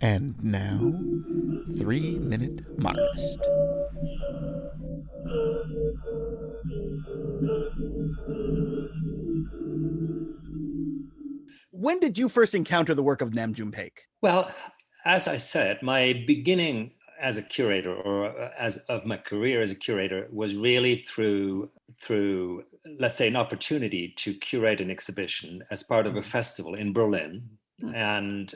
And now, 3 Minute Modernist. When did you first encounter the work of Namjoon Paik? Well, as I said, my beginning as a curator, or as of my career as a curator, was really through let's say an opportunity to curate an exhibition as part of a festival in Berlin, and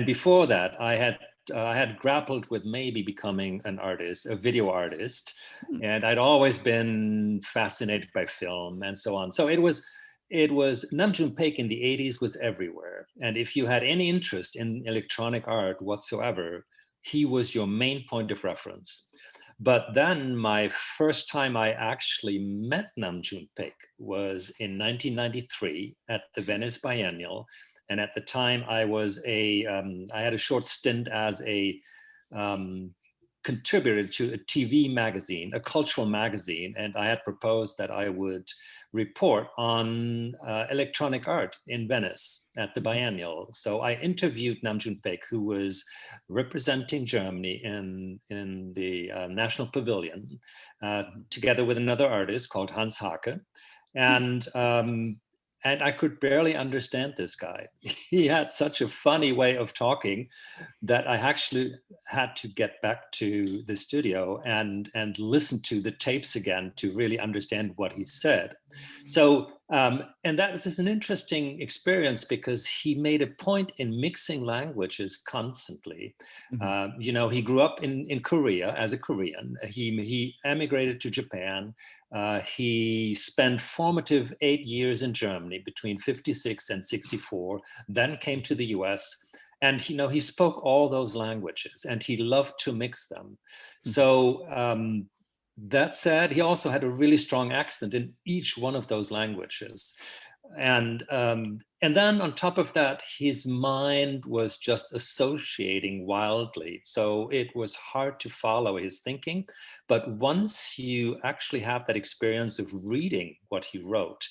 before that, I had grappled with maybe becoming an artist, a video artist, and I'd always been fascinated by film and so on. So it was Namjoon Paik in the 80s was everywhere. And if you had any interest in electronic art whatsoever, he was your main point of reference. But then my first time I actually met Namjoon Paik was in 1993 at the Venice Biennial. And at the time I had a short stint as a um, contributor to a TV magazine, a cultural magazine, and I had proposed that I would report on electronic art in Venice at the biennial. So I interviewed Namjoon Paik, who was representing Germany in the National Pavilion, together with another artist called Hans Hake. And and I could barely understand this guy. He had such a funny way of talking that I actually had to get back to the studio and listen to the tapes again to really understand what he said. So and that is an interesting experience because he made a point in mixing languages constantly. He grew up in Korea as a Korean. He emigrated to Japan. He spent formative 8 years in Germany between 56 and 64, then came to the US. And he spoke all those languages and he loved to mix them. So that said, he also had a really strong accent in each one of those languages. And then on top of that, his mind was just associating wildly. So it was hard to follow his thinking. But once you actually have that experience of reading what he wrote,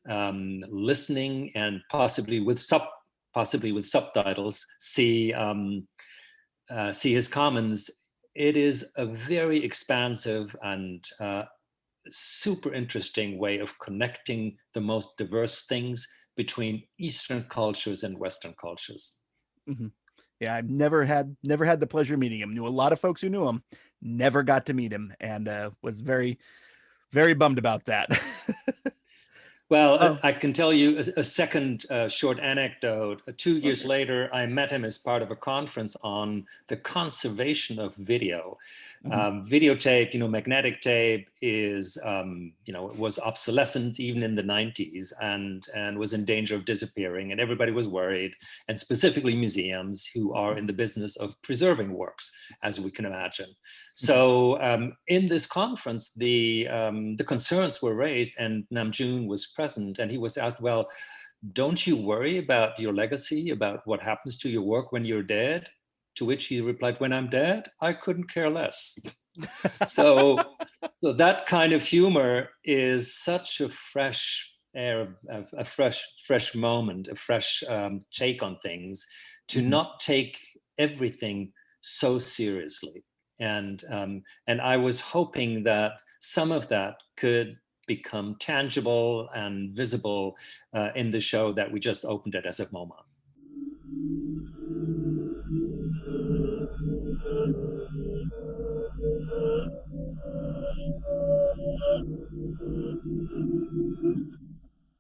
listening, and possibly with subtitles, see his comments, it is a very expansive and super interesting way of connecting the most diverse things between Eastern cultures and Western cultures. Mm-hmm. Yeah, I've never had the pleasure of meeting him. Knew a lot of folks who knew him, never got to meet him, and was very bummed about that. Well, Oh, I can tell you a second short anecdote. 2 years okay. later, I met him as part of a conference on the conservation of video. Mhm. Videotape, magnetic tape was obsolescent even in the 90s and was in danger of disappearing, and everybody was worried, and specifically museums who are in the business of preserving works, as we can imagine. So in this conference, the concerns were raised, and Namjoon was present, and he was asked, "Well, don't you worry about your legacy, about what happens to your work when you're dead?" To which he replied, "When I'm dead, I couldn't care less." So, so that kind of humor is such a fresh air, a fresh moment, a fresh take on things, to Mhm. not take everything so seriously. And I was hoping that some of that could become tangible and visible in the show that we just opened at SF MoMA.